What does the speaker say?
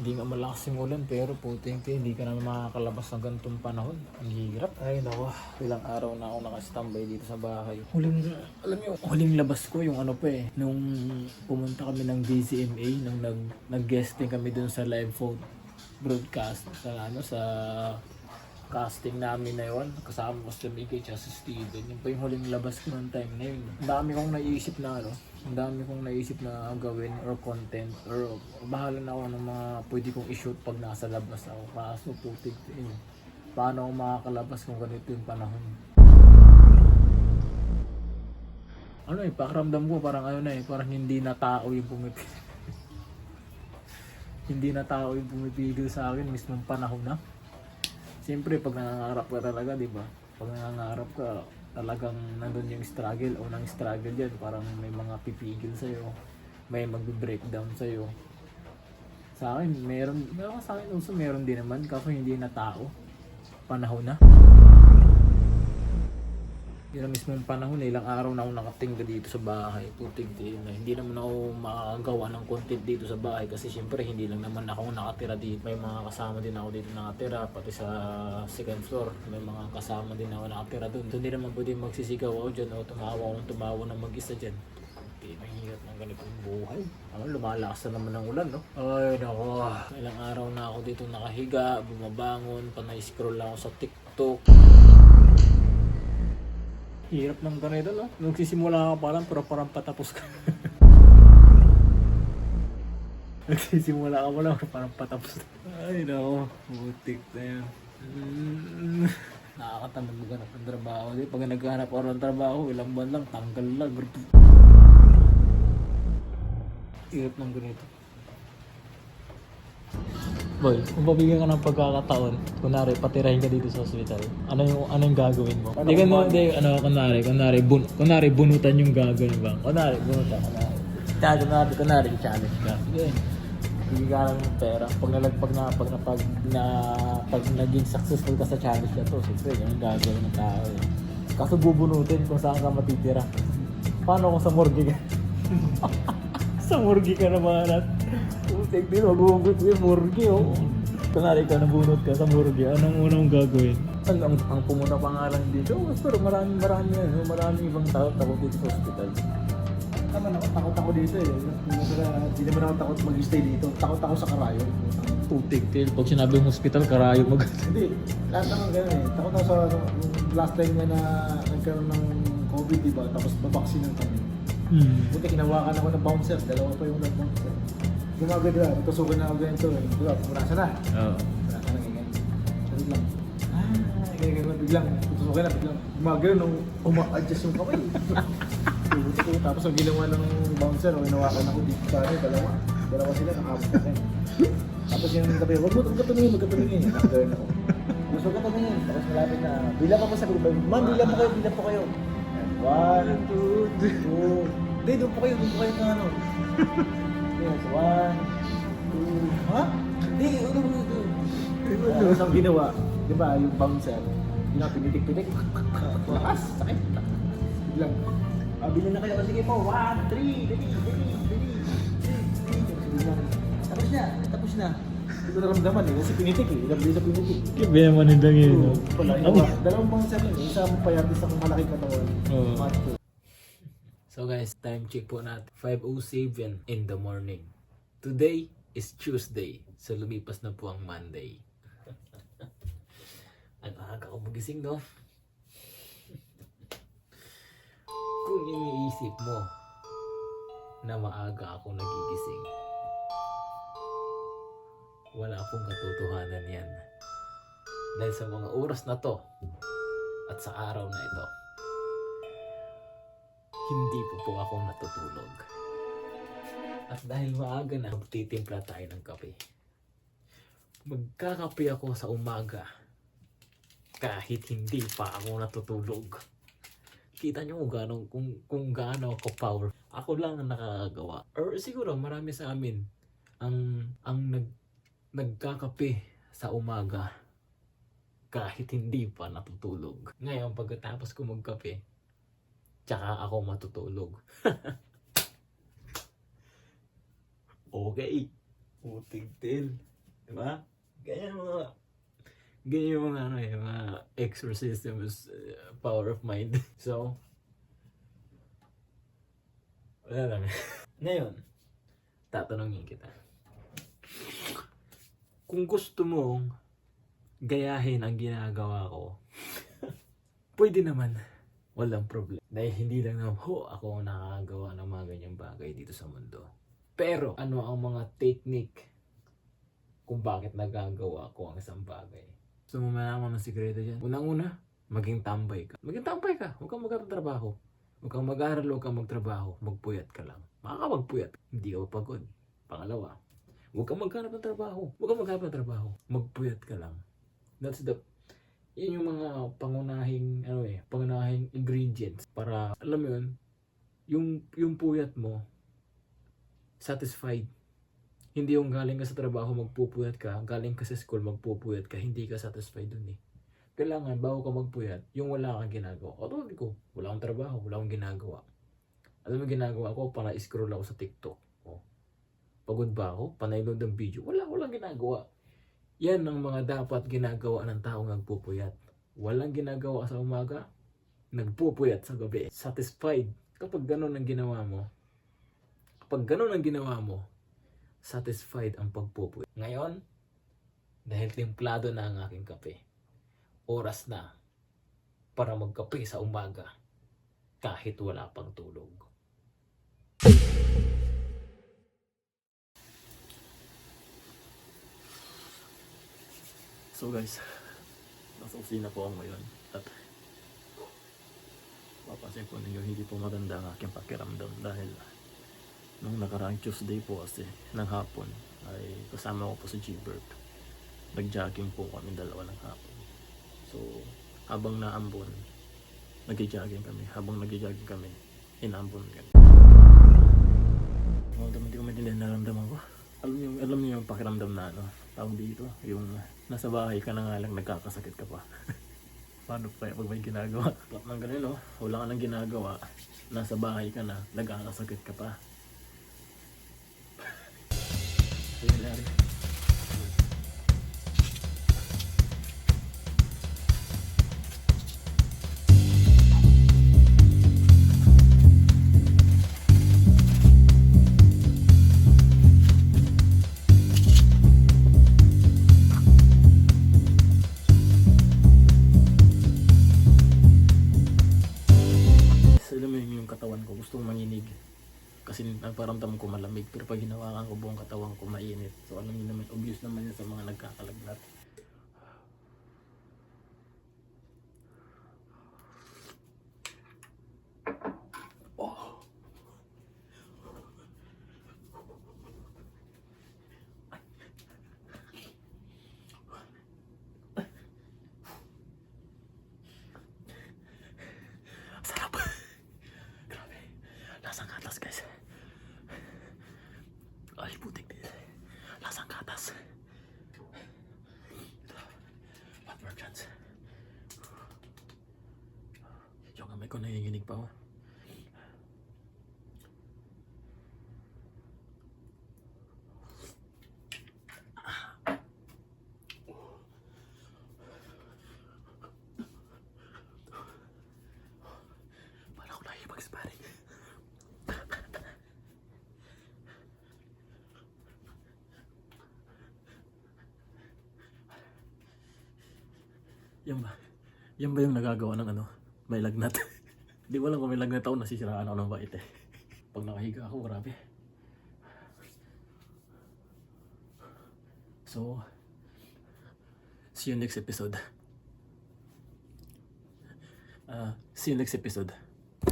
Hindi nga malakas yung ulan pero puting hindi ka na makakalabas ng ganitong panahon. Ang hirap. Ay naku, ilang araw na ako nakastambay dito sa bahay. Huling labas ko yung ano pa nung pumunta kami ng DCMA, nung nag-guesting kami dun sa live phone broadcast sa casting namin na yun. Kasama ko si Miguel at si Steven. Yun pa yung huling labas ko ng time na yun. Ang dami kong naisip na gawin or content or bahala na ako ng mga pwede kong i-shoot pag nasa labas ako. Kaso putik paano ako makakalabas kung ganito yung panahon? Pakiramdam ko parang parang hindi na tao yung pumipigil. Hindi na tao yung pumipigil sa akin mismong panahon na. Siyempre pag nangangarap ka talaga, di ba? Pag nangangarap ka, talagang nandun yung struggle o nang struggle yan. Parang may mga pipigil sa'yo, may magbe-breakdown sa'yo. Sa akin, sa akin also meron din naman, kaso hindi na tao. Panahon na. Yun ang mismong panahon ilang araw na ako nakatingga dito sa bahay. Puting na hindi naman ako makagawa ng content dito sa bahay kasi syempre hindi lang naman ako nakatira dito. May mga kasama din ako dito nakatira, pati sa second floor may mga kasama din ako nakatira doon. Hindi naman pwede magsisigaw ako dyan o tumawa ng mag-isa dyan. Mahirap ng ganitong buhay. Lumalakas na naman ang ulan, no? Ay nako, ilang araw na ako dito nakahiga, bumabangon, panay-scroll lang ako sa TikTok. Hirap ng ganito, no? Nagsisimula ka pa lang pero parang patapos ka. Nagsisimula ka pa lang pero parang patapos. Ay nako, butik na yan. Nakakatamad maghanap ng trabaho. Pag naghanap ako ng trabaho, ilang buwan lang, tanggal lang. Hirap ng ganito. Boy, kung babigyan ka ng pagkakataon, kunwari patirahin ka dito sa hospital, ano yung gagawin mo? Kunwari bunutan yung gagawin ba? Kunwari challenge ka. Sige. Bigyan ka ng pera. Pag naging successful ka sa challenge na to, siyempre yun yung gagawin ng tao eh. Kaso bubunutin kung saan ka matitira. Paano kung sa morgue ka? Sa morgue ka na mahanap. Putik din, magugugot ko yung morgue, oh. Kunwari ka, nabunot ka sa morgue, anong unang gagawin? Ang pumuna pangalan dito, pero marami yan. Maraming ibang takot dito sa hospital. Tama na, takot ako dito eh. Hindi naman ako takot mag-stay dito. Takot ako sa karayo. Putik din, pag sinabi yung hospital, karayo mag... Hindi, lahat naman ganun eh. Takot ako sa last time na nagkaroon ng COVID, diba? Tapos babaksin kami. Buti kinawakan ako ng bouncer, dalawa pa yung nag-bouncer. Gumagad na, natusugan na ako ganito eh. Diba, pumurasa na. Oo. Pumurasa na ganyan. Sabi lang, ganyan biglang, tutusukan na, biglang gumagad nung uma-adjust yung kamay. Buti ko, tapos ang ginawa ng bouncer, hinawakan ako dito sa akin, dalawa sila, nakabot na kayo. Tapos yung sabi, wag mo tumingin. Nakagawin ako. Gusto ka tumingin, tapos malapit na, bilang ako sa group, ma'am, bilang po kayo. 1, 2, 3. Hindi, doon po kayo na ano. Yes, 1, 2, ha? Hindi, ano. Tapos ang ginawa, di ba, yung bouncer, pinitik-pitik. Lakas, sakit. Biglang, bilhin na kayo kasi sige po, 1, 3, dali. Tapos na. Hindi ko naramdaman eh, kasi pinitik eh, ilang bilis sa pinitik. Kibi naman yung dangin, no? Dalawang bouncer lang eh, isang payat, isang malaking katawan. So guys, time check po natin. 5:07 in the morning. Today is Tuesday. So lumipas na po ang Monday. Ang aga ko magising, no? Kung iniisip mo na maaga ako nagigising, wala akong katotohanan yan. Dahil sa mga oras na to at sa araw na ito, hindi po ako natutulog. At dahil maaga na, magtitimpla tayo ng kape. Magkakape ako sa umaga kahit hindi pa ako natutulog. Kita nyo kung gaano ako power. Ako lang ang nakakagawa. Or siguro marami sa amin ang nagkakape sa umaga kahit hindi pa natutulog. Ngayon pagkatapos ko magkape, tsaka ako matutulog. Okay. Puting til. Diba? Ganyan yung mga ano eh, mga exorcisms, power of mind. So, wala lang. Ngayon, tatanungin kita. Kung gusto mong gayahin ang ginagawa ko, pwede naman. Walang problem. Dahil hindi lang naman ako nakakagawa ng mga ganyang bagay dito sa mundo. Pero, ano ang mga technique kung bakit nagagawa ko ang isang bagay? So, mamalaman ng sikreto dyan. Unang-una, maging tambay ka. Maging tambay ka. Huwag kang magtatrabaho. Huwag kang mag-aaral, huwag kang magtrabaho. Magpuyat ka lang. Makakapagpuyat. Hindi ka pagod. Pangalawa, huwag kang maghanap ng trabaho. Huwag kang maghanap ng trabaho. Magpuyat ka lang. Yan yung mga pangunahing ingredients para, alam mo yun, yung puyat mo, satisfied. Hindi yung galing ka sa trabaho, magpupuyat ka, galing ka sa school, magpupuyat ka, hindi ka satisfied dun eh. Kailangan, bago ka magpuyat, yung wala kang ginagawa. O tulad ko, wala akong trabaho, wala akong ginagawa. Alam mo ginagawa ko, para scroll ako sa TikTok. O, pagod ba ako? Panay-load ng video. Walang ginagawa. Yan ang mga dapat ginagawa ng taong nagpupuyat. Walang ginagawa sa umaga, nagpupuyat sa gabi. Satisfied. Kapag ganun ang ginawa mo, satisfied ang pagpupuyat. Ngayon, dahil timplado na ang aking kape, oras na para magkape sa umaga kahit wala pang tulog. So guys, nasa kusina po ako ngayon at papansin po ninyo hindi po maganda ang aking pakiramdam dahil nung nakaraang Tuesday po kasi ng hapon ay kasama ko po si G-Bird. Nag-jogging po kami dalawa ng hapon. So habang naambon, nag-jogging kami. Habang nag-jogging kami, inaambon kami. Hindi ko maintindihan naramdaman ko. Alam niyo yung pakiramdam na tawag dito, yung nasa bahay ka na nga lang nagkakasakit ka pa. Paano pa pag may ginagawa? Pag nang ganun wala ka nang ginagawa, nasa bahay ka na, nagkakasakit ka pa. Ayun lang. Katawan ko gustong manginig kasi nagparamdam ko malamig pero pag hinawakan ko buong katawan ko mainit. So alam niyo naman, obvious naman yun sa mga nagkakalagnat. Sarap. Lasang gatas guys. Ay putik din. Lasang gatas. One more chance. Yung kamay ko nanginginig pa Para ko na mag-sparring. Yan ba yung nagagawa ng may lagnat? Di ko alam kung may lagnat ako, nasisiraan ako ng bait eh. Pag nakahiga ako, grabe. So, see you next episode. See you next episode.